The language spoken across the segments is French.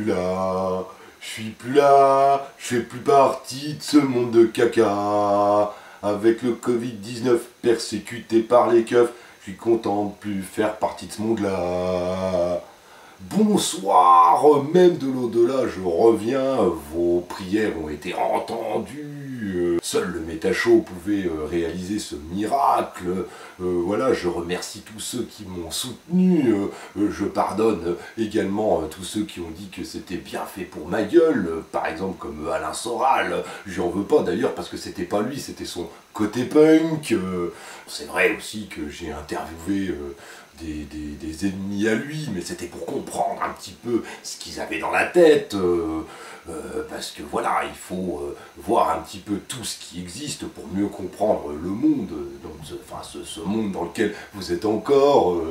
plus là, je suis plus là, je fais plus partie de ce monde de caca. Avec le Covid-19 persécuté par les keufs, je suis content de plus faire partie de ce monde-là. Bonsoir, même de l'au-delà, je reviens, vos prières ont été entendues, seul le Métachot pouvait réaliser ce miracle, voilà, je remercie tous ceux qui m'ont soutenu, je pardonne également tous ceux qui ont dit que c'était bien fait pour ma gueule, par exemple comme Alain Soral, j'en veux pas d'ailleurs parce que c'était pas lui, c'était son côté punk, c'est vrai aussi que j'ai interviewé des ennemis à lui, mais c'était pour comprendre un petit peu ce qu'ils avaient dans la tête, parce que voilà, il faut voir un petit peu tout ce qui existe pour mieux comprendre le monde, donc, ce monde dans lequel vous êtes encore.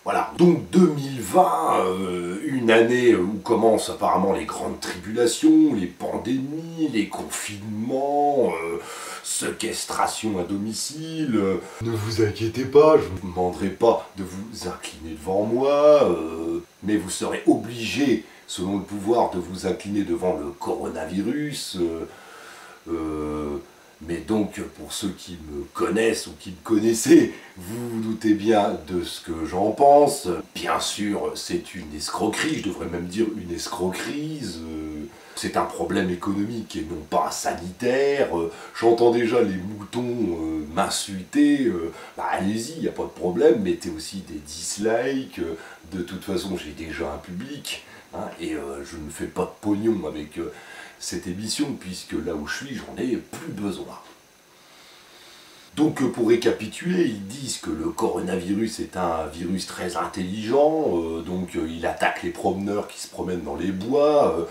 Voilà, donc 2020, une année où commencent apparemment les grandes tribulations, les pandémies, les confinements, séquestration à domicile. Ne vous inquiétez pas, je ne vous demanderai pas de vous incliner devant moi, mais vous serez obligé, selon le pouvoir, de vous incliner devant le coronavirus. Mais donc, pour ceux qui me connaissent ou qui me connaissaient, vous vous doutez bien de ce que j'en pense. Bien sûr, c'est une escroquerie, je devrais même dire une escroquerie. C'est un problème économique et non pas sanitaire. J'entends déjà les moutons m'insulter. Bah, allez-y, il n'y a pas de problème, mettez aussi des dislikes. De toute façon, j'ai déjà un public. Hein, et je ne fais pas de pognon avec cette émission, puisque là où je suis, j'en ai plus besoin. Donc pour récapituler, ils disent que le coronavirus est un virus très intelligent, donc il attaque les promeneurs qui se promènent dans les bois,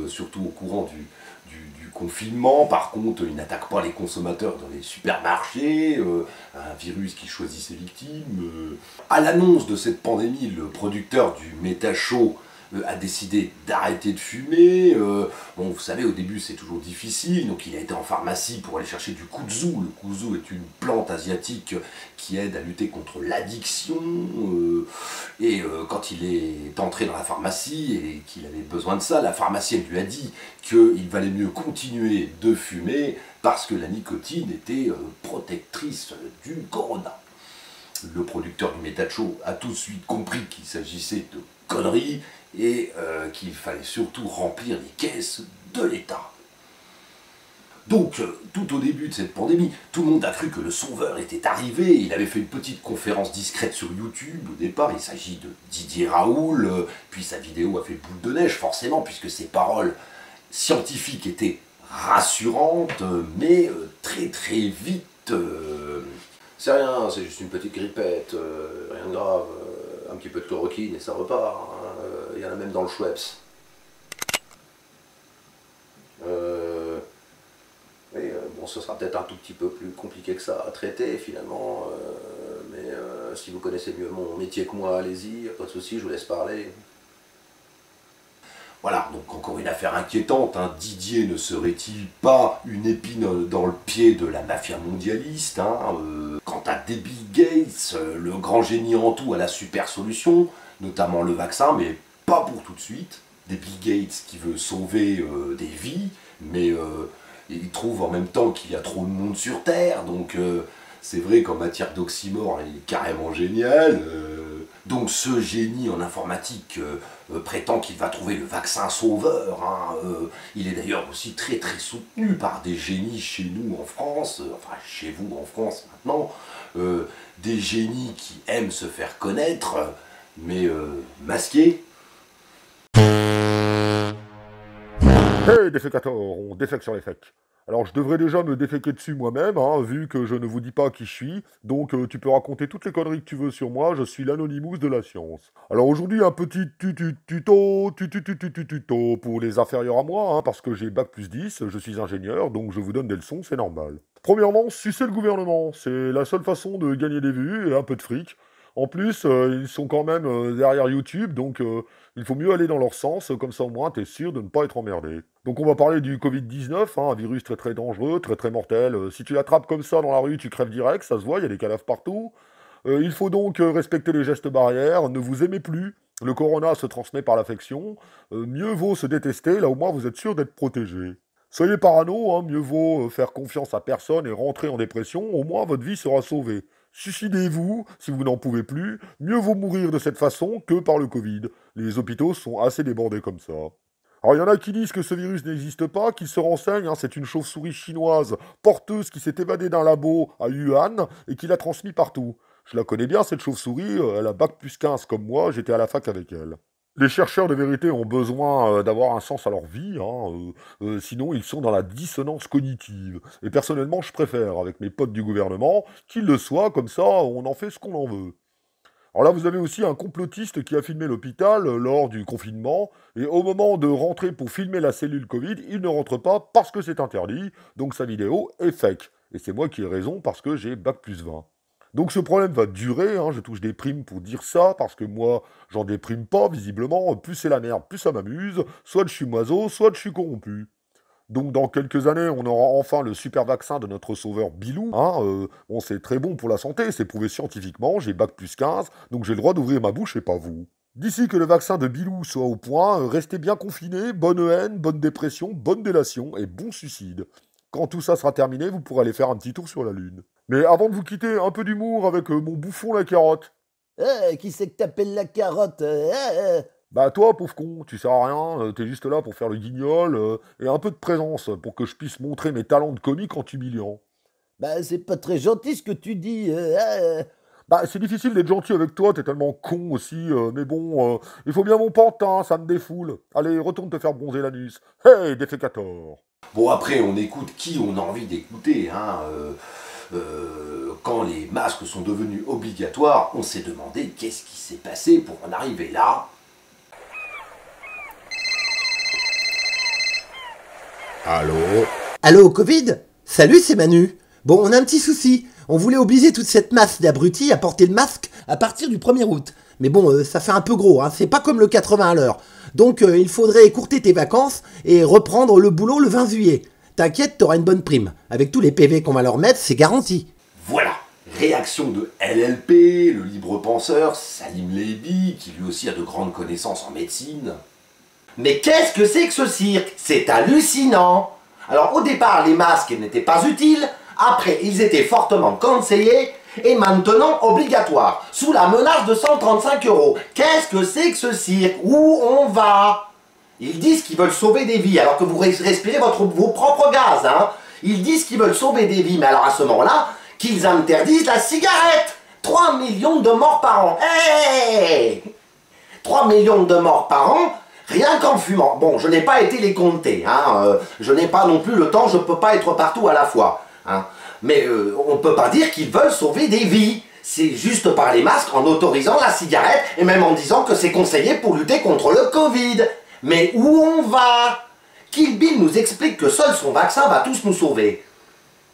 surtout au courant du confinement. Par contre, il n'attaque pas les consommateurs dans les supermarchés, un virus qui choisit ses victimes. À l'annonce de cette pandémie, le producteur du Métachot a décidé d'arrêter de fumer. Bon, vous savez, au début c'est toujours difficile, donc il a été en pharmacie pour aller chercher du kudzu. Le kudzu est une plante asiatique qui aide à lutter contre l'addiction. Quand il est entré dans la pharmacie et qu'il avait besoin de ça, la pharmacienne lui a dit qu'il valait mieux continuer de fumer parce que la nicotine était protectrice du corona. Le producteur du Métachot a tout de suite compris qu'il s'agissait de conneries et qu'il fallait surtout remplir les caisses de l'État. Donc, tout au début de cette pandémie, tout le monde a cru que le sauveur était arrivé. Il avait fait une petite conférence discrète sur YouTube. Au départ, il s'agit de Didier Raoult, puis sa vidéo a fait boule de neige, forcément, puisque ses paroles scientifiques étaient rassurantes, mais très très vite... c'est rien, c'est juste une petite grippette, rien de grave, un petit peu de chloroquine et ça repart, hein. Il y en a même dans le Schweppes. Bon, ce sera peut-être un tout petit peu plus compliqué que ça à traiter finalement, mais si vous connaissez mieux mon métier que moi, allez-y, pas de souci, je vous laisse parler. Voilà, donc encore une affaire inquiétante, hein. Didier ne serait-il pas une épine dans le pied de la mafia mondialiste, hein. Quant à Bill Gates, le grand génie en tout a la super solution, notamment le vaccin, mais pas pour tout de suite. Bill Gates qui veut sauver des vies, mais il trouve en même temps qu'il y a trop de monde sur Terre, donc c'est vrai qu'en matière d'oxymore, il est carrément génial. Donc ce génie en informatique prétend qu'il va trouver le vaccin sauveur, hein. Il est d'ailleurs aussi très très soutenu par des génies chez nous en France, enfin chez vous en France maintenant, des génies qui aiment se faire connaître, mais masqués. Hey défécateur, on défèque sur les fakes. Alors je devrais déjà me déféquer dessus moi-même, hein, vu que je ne vous dis pas qui je suis, donc tu peux raconter toutes les conneries que tu veux sur moi, je suis l'Anonymous de la science. Alors aujourd'hui un petit tuto pour les inférieurs à moi, hein, parce que j'ai bac plus 10, je suis ingénieur, donc je vous donne des leçons, c'est normal. Premièrement, sucer le gouvernement, c'est la seule façon de gagner des vues et un peu de fric. En plus, ils sont quand même derrière YouTube, donc il faut mieux aller dans leur sens, comme ça au moins t'es sûr de ne pas être emmerdé. Donc on va parler du Covid-19, hein, un virus très très dangereux, très très mortel. Si tu l'attrapes comme ça dans la rue, tu crèves direct, ça se voit, il y a des cadavres partout. Il faut donc respecter les gestes barrières, ne vous aimez plus, Le corona se transmet par l'affection. Mieux vaut se détester, là au moins vous êtes sûr d'être protégé. Soyez parano, hein, mieux vaut faire confiance à personne et rentrer en dépression, au moins votre vie sera sauvée. Suicidez-vous si vous n'en pouvez plus, mieux vaut mourir de cette façon que par le Covid. Les hôpitaux sont assez débordés comme ça. Alors il y en a qui disent que ce virus n'existe pas, qu'ils se renseignent, hein, c'est une chauve-souris chinoise porteuse qui s'est évadée d'un labo à Wuhan et qui l'a transmis partout. Je la connais bien cette chauve-souris, elle a bac plus 15 comme moi, j'étais à la fac avec elle. Les chercheurs de vérité ont besoin d'avoir un sens à leur vie, hein, sinon ils sont dans la dissonance cognitive. Et personnellement, je préfère, avec mes potes du gouvernement, qu'ils le soient, comme ça on en fait ce qu'on en veut. Alors là, vous avez aussi un complotiste qui a filmé l'hôpital lors du confinement, et au moment de rentrer pour filmer la cellule Covid, il ne rentre pas parce que c'est interdit, donc sa vidéo est fake. Et c'est moi qui ai raison parce que j'ai bac plus 20. Donc ce problème va durer, hein, je touche des primes pour dire ça, parce que moi, j'en déprime pas, visiblement, plus c'est la merde, plus ça m'amuse, soit je suis moiseau, soit je suis corrompu. Donc dans quelques années, on aura enfin le super vaccin de notre sauveur Bilou. Hein, bon, c'est très bon pour la santé, c'est prouvé scientifiquement, j'ai bac plus 15, donc j'ai le droit d'ouvrir ma bouche et pas vous. D'ici que le vaccin de Bilou soit au point, restez bien confinés, bonne haine, bonne dépression, bonne délation et bon suicide. Quand tout ça sera terminé, vous pourrez aller faire un petit tour sur la Lune. Mais avant de vous quitter, un peu d'humour avec mon bouffon la carotte. Qui c'est que t'appelles la carotte Bah toi, pauvre con, tu sers à rien, t'es juste là pour faire le guignol, et un peu de présence, pour que je puisse montrer mes talents de comique en t'humiliant. Bah, c'est pas très gentil ce que tu dis. Bah c'est difficile d'être gentil avec toi, t'es tellement con aussi, mais bon, il faut bien mon pantin, ça me défoule. Allez, retourne te faire bronzer l'anus. Hey, défécator. Bon, après, on écoute qui on a envie d'écouter. Hein. Quand les masques sont devenus obligatoires, on s'est demandé qu'est-ce qui s'est passé pour en arriver là. Allô? Allô, Covid? Salut, c'est Manu. Bon, on a un petit souci. On voulait obliger toute cette masse d'abrutis à porter le masque à partir du 1er août. Mais bon, ça fait un peu gros, hein. C'est pas comme le 80 à l'heure. Donc, il faudrait écourter tes vacances et reprendre le boulot le 20 juillet. T'inquiète, t'auras une bonne prime. Avec tous les PV qu'on va leur mettre, c'est garanti. Voilà, réaction de LLP, le libre penseur, Salim Lévy, qui lui aussi a de grandes connaissances en médecine. Mais qu'est-ce que c'est que ce cirque? C'est hallucinant! Alors au départ, les masques n'étaient pas utiles, après ils étaient fortement conseillés, et maintenant obligatoires, sous la menace de 135 €. Qu'est-ce que c'est que ce cirque? Où on va? Ils disent qu'ils veulent sauver des vies, alors que vous respirez vos propres gaz, hein. Ils disent qu'ils veulent sauver des vies, mais alors à ce moment-là, qu'ils interdisent la cigarette. 3 millions de morts par an. Hey, 3 millions de morts par an, rien qu'en fumant. Bon, je n'ai pas été les compter, hein. Je n'ai pas non plus le temps, je ne peux pas être partout à la fois. Hein. Mais on ne peut pas dire qu'ils veulent sauver des vies. C'est juste par les masques, en autorisant la cigarette, et même en disant que c'est conseillé pour lutter contre le Covid. Mais où on va? Kill Bill nous explique que seul son vaccin va tous nous sauver.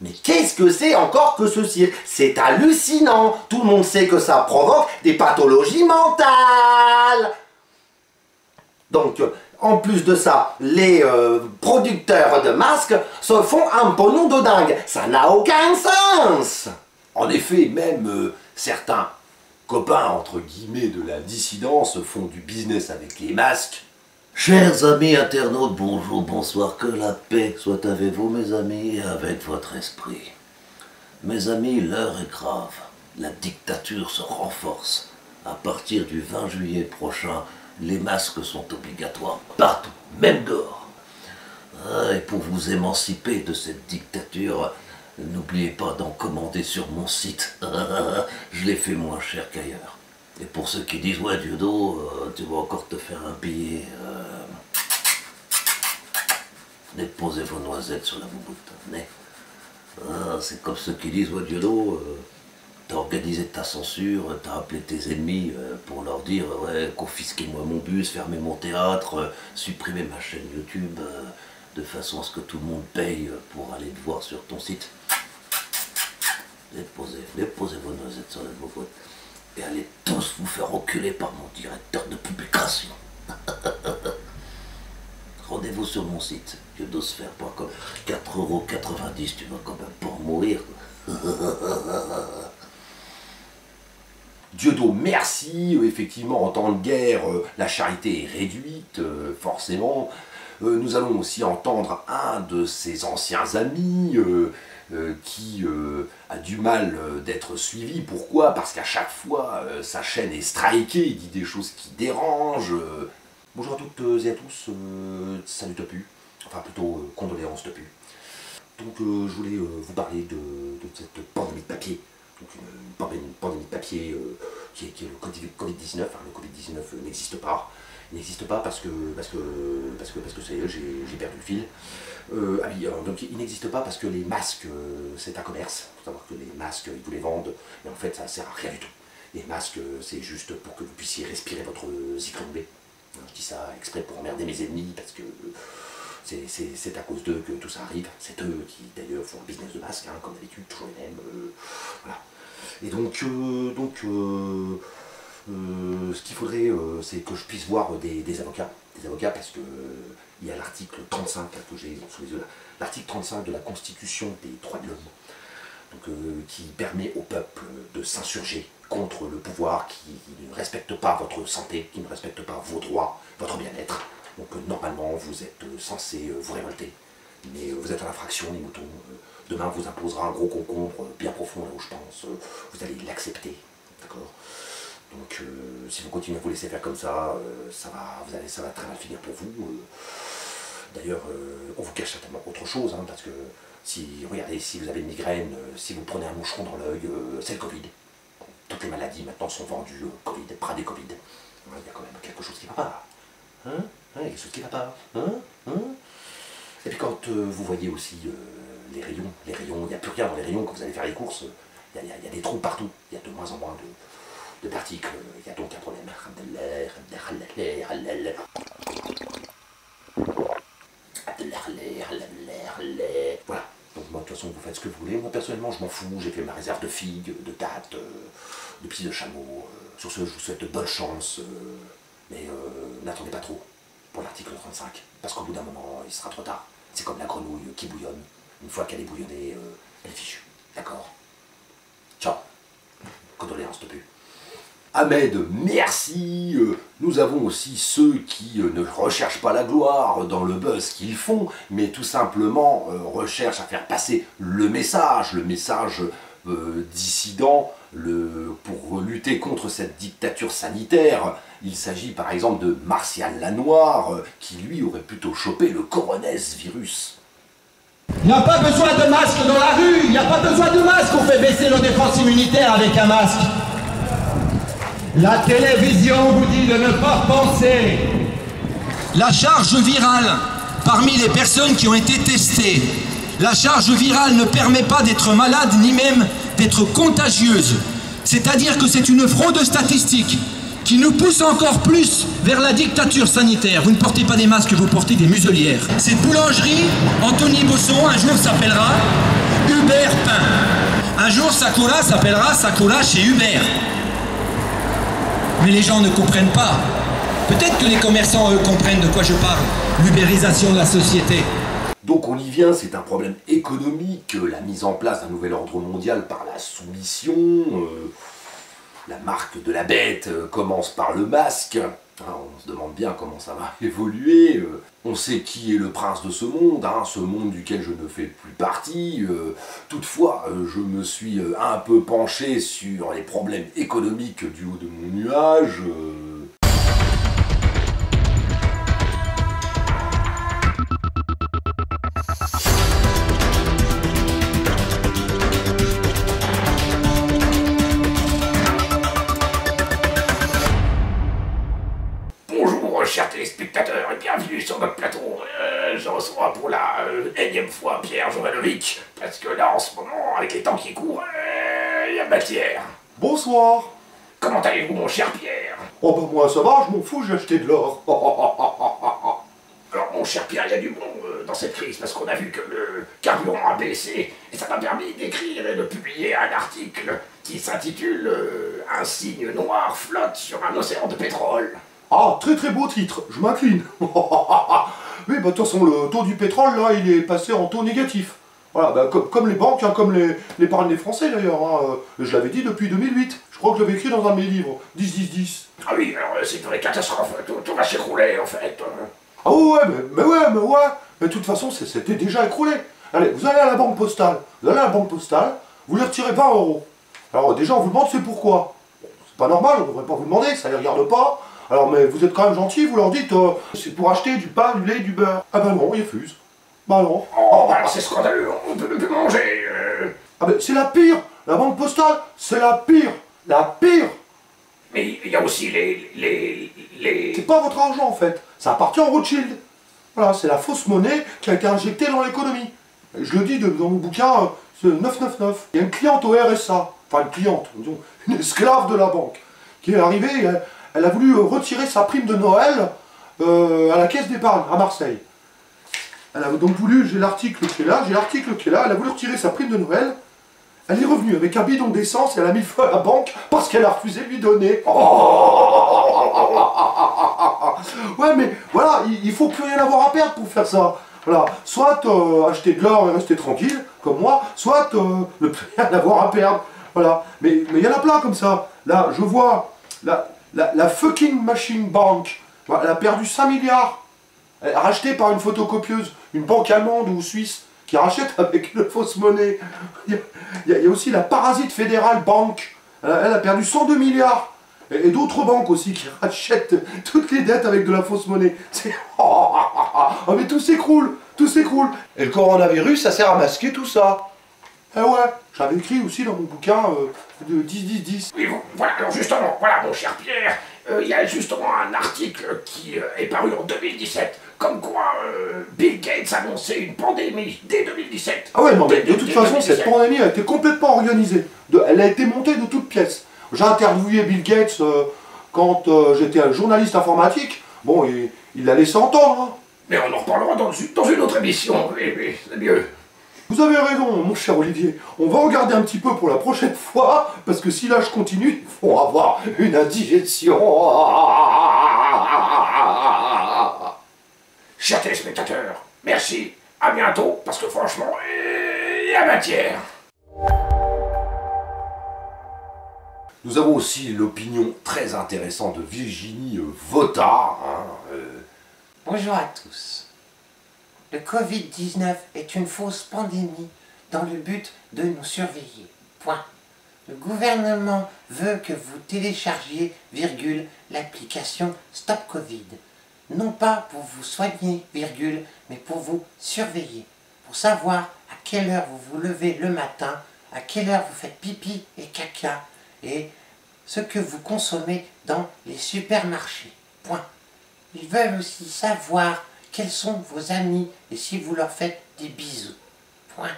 Mais qu'est-ce que c'est encore que ce cirque? C'est hallucinant. Tout le monde sait que ça provoque des pathologies mentales. Donc, en plus de ça, les producteurs de masques se font un pognon de dingue. Ça n'a aucun sens. En effet, même certains copains, entre guillemets, de la dissidence font du business avec les masques. Chers amis internautes, bonjour, bonsoir, que la paix soit avec vous mes amis et avec votre esprit. Mes amis, l'heure est grave, la dictature se renforce. À partir du 20 juillet prochain, les masques sont obligatoires partout, même dehors. Et pour vous émanciper de cette dictature, n'oubliez pas d'en commander sur mon site. Je l'ai fait moins cher qu'ailleurs. Et pour ceux qui disent, ouais, Diodo, tu vas encore te faire un billet. Déposez vos noisettes sur la bouboute. C'est comme ceux qui disent, ouais, Diodo, t'as organisé ta censure, t'as appelé tes ennemis pour leur dire, ouais, confisquez-moi mon bus, fermez mon théâtre, supprimez ma chaîne YouTube, de façon à ce que tout le monde paye pour aller te voir sur ton site. Déposez vos noisettes sur la bouboute. Et allez tous vous faire enculer par mon directeur de publication. Rendez-vous sur mon site, diodosphère.com. 4,90 €, tu vas quand même pas en mourir. Dieudo, merci. Effectivement, en temps de guerre, la charité est réduite, forcément. Nous allons aussi entendre un de ses anciens amis qui a du mal d'être suivi. Pourquoi? Parce qu'à chaque fois, sa chaîne est strikée, il dit des choses qui dérangent. Bonjour à toutes et à tous, salut Topu, enfin plutôt condoléances Topu. Donc je voulais vous parler de cette pandémie de papier. Donc une pandémie de papier qui est le Covid-19. Hein, le Covid-19 n'existe pas. Il n'existe pas parce que ça y est, j'ai perdu le fil. Ah oui, donc il n'existe pas parce que les masques, c'est un commerce. Il faut savoir que les masques, ils vous les vendent, mais en fait, ça ne sert à rien du tout. Les masques, c'est juste pour que vous puissiez respirer votre Zyklon B. Je dis ça exprès pour emmerder mes ennemis, parce que c'est à cause d'eux que tout ça arrive. C'est eux qui, d'ailleurs, font un business de masques, hein, comme d'habitude, toujours les mêmes. Voilà. Et donc ce qu'il faudrait, c'est que je puisse voir des avocats. Des avocats parce que il y a l'article 35 là, que j'ai sous les yeux là. L'article 35 de la Constitution des droits de l'homme. Donc, qui permet au peuple de s'insurger contre le pouvoir qui ne respecte pas votre santé, qui ne respecte pas vos droits, votre bien-être. Donc normalement vous êtes censé vous révolter. Mais vous êtes en infraction, les moutons. Demain vous imposera un gros concombre bien profond là où je pense. Vous allez l'accepter. D'accord? Donc si vous continuez à vous laisser faire comme ça, ça va très mal finir pour vous. D'ailleurs, on vous cache certainement autre chose, hein, parce que regardez, si vous avez une migraine, si vous prenez un moucheron dans l'œil, c'est le Covid. Toutes les maladies maintenant sont vendues Covid, Pradé Covid. Il y a quand même quelque chose qui ne va pas. Hein? Il y a quelque chose qui ne va pas. Et puis quand vous voyez aussi les rayons, il n'y a plus rien dans les rayons quand vous allez faire les courses, il y a des trous partout, il y a de moins en moins de particles, il y a donc un problème. Voilà. Donc moi de toute façon vous faites ce que vous voulez. Moi personnellement je m'en fous, j'ai fait ma réserve de figues, de dattes, de petits de chameau. Sur ce je vous souhaite de bonnes chances, mais n'attendez pas trop pour l'article 35, parce qu'au bout d'un moment il sera trop tard. C'est comme la grenouille qui bouillonne. Une fois qu'elle est bouillonnée, elle est fichue. D'accord? Ciao. Condoléances de plus. Ahmed, merci. Nous avons aussi ceux qui ne recherchent pas la gloire dans le buzz qu'ils font, mais tout simplement recherchent à faire passer le message dissident, pour lutter contre cette dictature sanitaire. Il s'agit par exemple de Martial Lanoir, qui lui aurait plutôt chopé le coronavirus. Il n'y a pas besoin de masque dans la rue, il n'y a pas besoin de masque, on fait baisser nos défenses immunitaires avec un masque. La télévision vous dit de ne pas penser. La charge virale parmi les personnes qui ont été testées, la charge virale ne permet pas d'être malade ni même d'être contagieuse. C'est-à-dire que c'est une fraude statistique qui nous pousse encore plus vers la dictature sanitaire. Vous ne portez pas des masques, vous portez des muselières. Cette boulangerie, Anthony Bosson, un jour s'appellera Hubert Pain. Un jour, Sakura s'appellera Sakura chez Hubert. Mais les gens ne comprennent pas. Peut-être que les commerçants, eux, comprennent de quoi je parle. L'ubérisation de la société. Donc on y vient, c'est un problème économique, la mise en place d'un nouvel ordre mondial par la soumission. La marque de la bête commence par le masque. On se demande bien comment ça va évoluer. On sait qui est le prince de ce monde duquel je ne fais plus partie. Toutefois, je me suis un peu penché sur les problèmes économiques du haut de mon nuage. Chers téléspectateurs et bienvenue sur notre plateau. Je reçois pour la énième fois Pierre Jovanovic, parce que là en ce moment, avec les temps qui courent, il y a matière. Bonsoir. Comment allez-vous mon cher Pierre? Oh bah moi ça va, je m'en fous, j'ai acheté de l'or. Alors mon cher Pierre, il y a du bon dans cette crise, parce qu'on a vu que le carburant a baissé, et ça m'a permis d'écrire et de publier un article qui s'intitule Un signe noir flotte sur un océan de pétrole. Ah, très très beau titre, je m'incline. Oui, bah de toute façon, le taux du pétrole, là, il est passé en taux négatif. Voilà, bah, comme les banques, hein, comme l'épargne des Français d'ailleurs. Hein, je l'avais dit depuis 2008, je crois. crois que je l'avais écrit dans un de mes livres. 10-10-10. Ah oui, alors c'est une vraie catastrophe, tout va s'écrouler en fait. Ah ouais, mais ouais. Mais de toute façon, c'était déjà écroulé. Allez, vous allez à la banque postale. Vous allez à la banque postale, vous les retirez 20 €. Alors déjà, on vous demande c'est pourquoi. Bon, c'est pas normal, on ne devrait pas vous demander, ça les regarde pas. Alors, mais vous êtes quand même gentil, vous leur dites c'est pour acheter du pain, du lait, du beurre. Ah ben non, ils refusent. Bah non. Oh, bah c'est scandaleux, on peut plus manger. Ah ben c'est la pire. La banque postale, c'est la pire. La pire. Mais il y a aussi les... C'est pas votre argent en fait, ça appartient au Rothschild. Voilà, c'est la fausse monnaie qui a été injectée dans l'économie. Je le dis dans mon bouquin, c'est 999. Il y a une cliente au RSA, enfin une cliente, disons, une esclave de la banque, qui est arrivée, elle a voulu retirer sa prime de Noël à la caisse d'épargne à Marseille. Elle a donc voulu, j'ai l'article qui est là, elle a voulu retirer sa prime de Noël. Elle est revenue avec un bidon d'essence et elle a mis le feu à la banque parce qu'elle a refusé de lui donner. Ouais, mais voilà, il faut plus rien avoir à perdre pour faire ça. Voilà, soit acheter de l'or et rester tranquille, comme moi, soit ne plus rien avoir à perdre. Voilà, mais il y en a plein comme ça. Là, je vois la fucking machine bank. Elle a perdu 5 milliards. Elle est rachetée par une photocopieuse, une banque allemande ou suisse, qui rachète avec une fausse monnaie. Il y a aussi la Parasite Fédérale Bank. Elle a perdu 102 milliards. Et d'autres banques aussi qui rachètent toutes les dettes avec de la fausse monnaie. Oh, mais tout s'écroule, tout s'écroule. Et le coronavirus, ça sert à masquer tout ça. Eh ouais, j'avais écrit aussi dans mon bouquin de 10-10-10. Oui, voilà, alors justement, voilà mon cher Pierre, il y a justement un article qui est paru en 2017, comme quoi Bill Gates annonçait une pandémie dès 2017. Ah ouais, non mais de toute façon, cette pandémie a été complètement organisée. Elle a été montée de toutes pièces. J'ai interviewé Bill Gates quand j'étais un journaliste informatique. Bon, il l'a laissé entendre. Hein. Mais on en reparlera dans une autre émission, oui, c'est mieux. Vous avez raison, mon cher Olivier. On va regarder un petit peu pour la prochaine fois, parce que si là je continue, il faut avoir une indigestion. Chers téléspectateurs, merci, à bientôt, parce que franchement, il y a matière. Nous avons aussi l'opinion très intéressante de Virginie Votard. Bonjour à tous. Le Covid-19 est une fausse pandémie dans le but de nous surveiller. Point. Le gouvernement veut que vous téléchargiez, l'application Stop Covid. Non pas pour vous soigner, mais pour vous surveiller. Pour savoir à quelle heure vous vous levez le matin, à quelle heure vous faites pipi et caca, et ce que vous consommez dans les supermarchés. Point. Ils veulent aussi savoir quels sont vos amis et si vous leur faites des bisous. Point.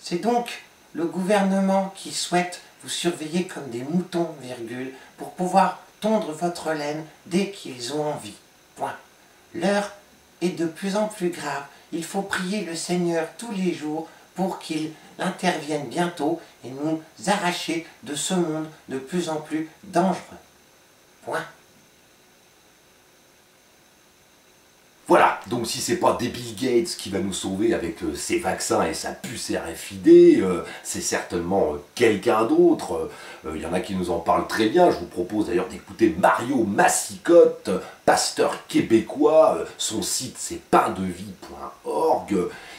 C'est donc le gouvernement qui souhaite vous surveiller comme des moutons, pour pouvoir tondre votre laine dès qu'ils ont envie. Point. L'heure est de plus en plus grave. Il faut prier le Seigneur tous les jours pour qu'il intervienne bientôt et nous arracher de ce monde de plus en plus dangereux. Point. Voilà, donc si c'est pas Bill Gates qui va nous sauver avec ses vaccins et sa puce RFID, c'est certainement quelqu'un d'autre. Il y en a qui nous en parlent très bien. Je vous propose d'ailleurs d'écouter Mario Massicotte, pasteur québécois. Son site c'est paindevie.org.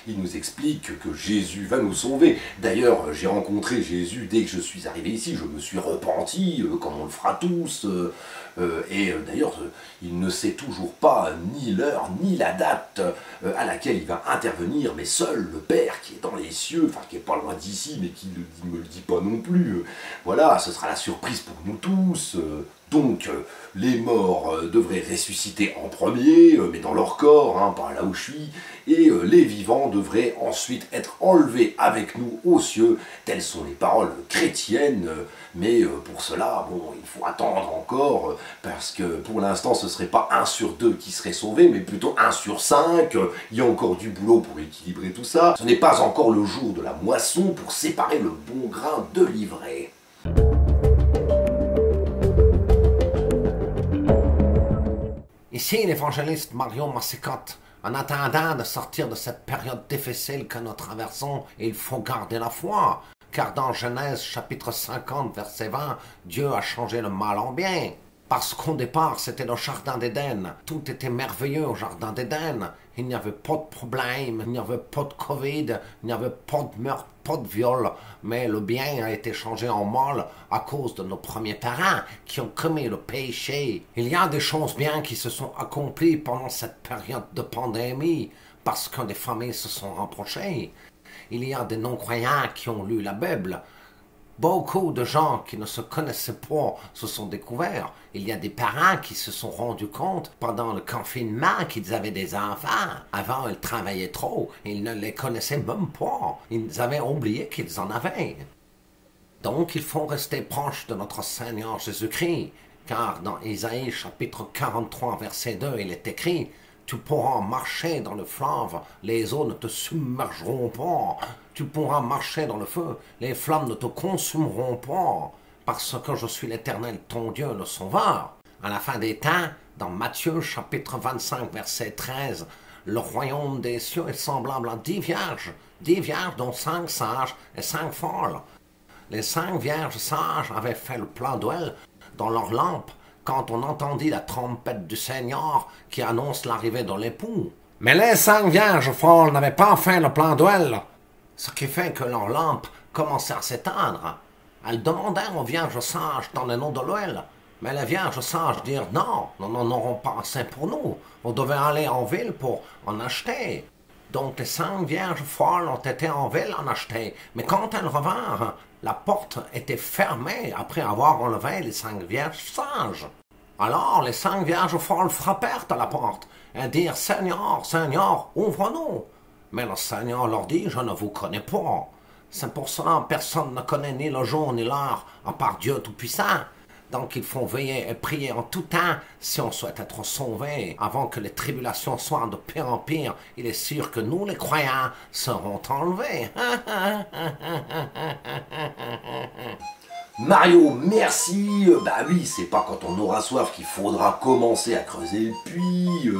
Il nous explique que Jésus va nous sauver. D'ailleurs, j'ai rencontré Jésus dès que je suis arrivé ici. Je me suis repenti, comme on le fera tous. Et d'ailleurs, il ne sait toujours pas ni l'heure ni la date à laquelle il va intervenir, mais seul le Père qui est dans les cieux, enfin qui est pas loin d'ici, mais qui ne me le dit pas non plus. Voilà, ce sera la surprise pour nous tous. Donc, les morts devraient ressusciter en premier, mais dans leur corps, hein, pas là où je suis, et les vivants devraient ensuite être enlevés avec nous aux cieux. Telles sont les paroles chrétiennes, mais pour cela, bon, il faut attendre encore, parce que pour l'instant, ce ne serait pas 1 sur 2 qui serait sauvé, mais plutôt 1 sur 5. Il y a encore du boulot pour équilibrer tout ça. Ce n'est pas encore le jour de la moisson pour séparer le bon grain de l'ivraie. Ici l'évangéliste Mario Massicotte. En attendant de sortir de cette période difficile que nous traversons, il faut garder la foi. car dans Genèse chapitre 50 verset 20, Dieu a changé le mal en bien. Parce qu'au départ, c'était le jardin d'Éden. Tout était merveilleux au jardin d'Éden. Il n'y avait pas de problème, il n'y avait pas de Covid, il n'y avait pas de meurtre, pas de viol. Mais le bien a été changé en mal à cause de nos premiers parents qui ont commis le péché. Il y a des choses bien qui se sont accomplies pendant cette période de pandémie parce que des familles se sont rapprochées. Il y a des non-croyants qui ont lu la Bible. Beaucoup de gens qui ne se connaissaient pas se sont découverts. Il y a des parents qui se sont rendus compte pendant le confinement qu'ils avaient des enfants. Avant, ils travaillaient trop. Ils ne les connaissaient même pas. Ils avaient oublié qu'ils en avaient. Donc, il faut rester proche de notre Seigneur Jésus-Christ. Car dans Isaïe chapitre 43 verset 2, il est écrit « Tu pourras marcher dans le fleuve, les eaux ne te submergeront pas. Tu pourras marcher dans le feu, les flammes ne te consumeront pas. Parce que je suis l'Éternel, ton Dieu, le Sauveur. » À la fin des temps, dans Matthieu chapitre 25 verset 13, « Le royaume des cieux est semblable à 10 vierges dont 5 sages et 5 folles. Les 5 vierges sages avaient fait le plein d'huile dans leurs lampes, quand on entendit la trompette du Seigneur qui annonce l'arrivée de l'époux. Mais les 5 vierges folles n'avaient pas fait le plein d'huile, ce qui fait que leurs lampes commencèrent à s'éteindre. Elles demandèrent aux vierges sages dans le nom de l'huile, mais les vierges sages dirent non, nous n'en aurons pas assez pour nous, vous devez aller en ville pour en acheter. Donc les 5 vierges folles ont été en ville en acheter, mais quand elles revinrent, la porte était fermée après avoir enlevé les 5 vierges sages. Alors les 5 vierges folles frappèrent à la porte et dirent « Seigneur, Seigneur, ouvre-nous !» Mais le Seigneur leur dit « Je ne vous connais pas. » C'est pour cela que personne ne connaît ni le jour ni l'heure, à part Dieu Tout-Puissant. Donc il faut veiller et prier en tout temps si on souhaite être sauvé. Avant que les tribulations soient de pire en pire, il est sûr que nous, les croyants, serons enlevés. Mario, merci. Bah oui, c'est pas quand on aura soif qu'il faudra commencer à creuser le puits.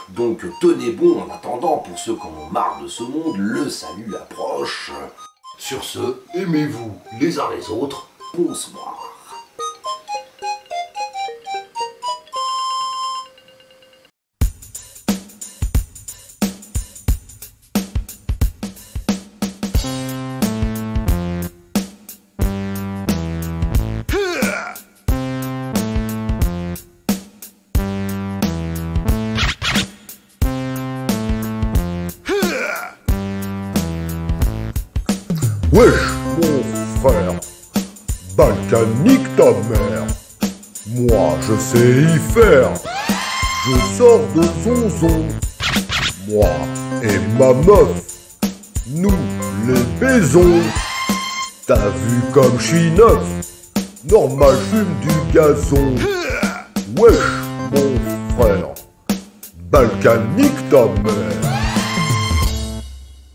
Donc tenez bon en attendant, pour ceux qui en ont marre de ce monde, le salut approche. Sur ce, aimez-vous les uns les autres. Bonsoir. Wesh, mon frère, balkanique ta mère. Moi, je sais y faire. Je sors de zonzon. Moi et ma meuf, nous les baisons. T'as vu comme je suis neuf? Normal, j'fume du gazon. Wesh, mon frère, balkanique ta mère.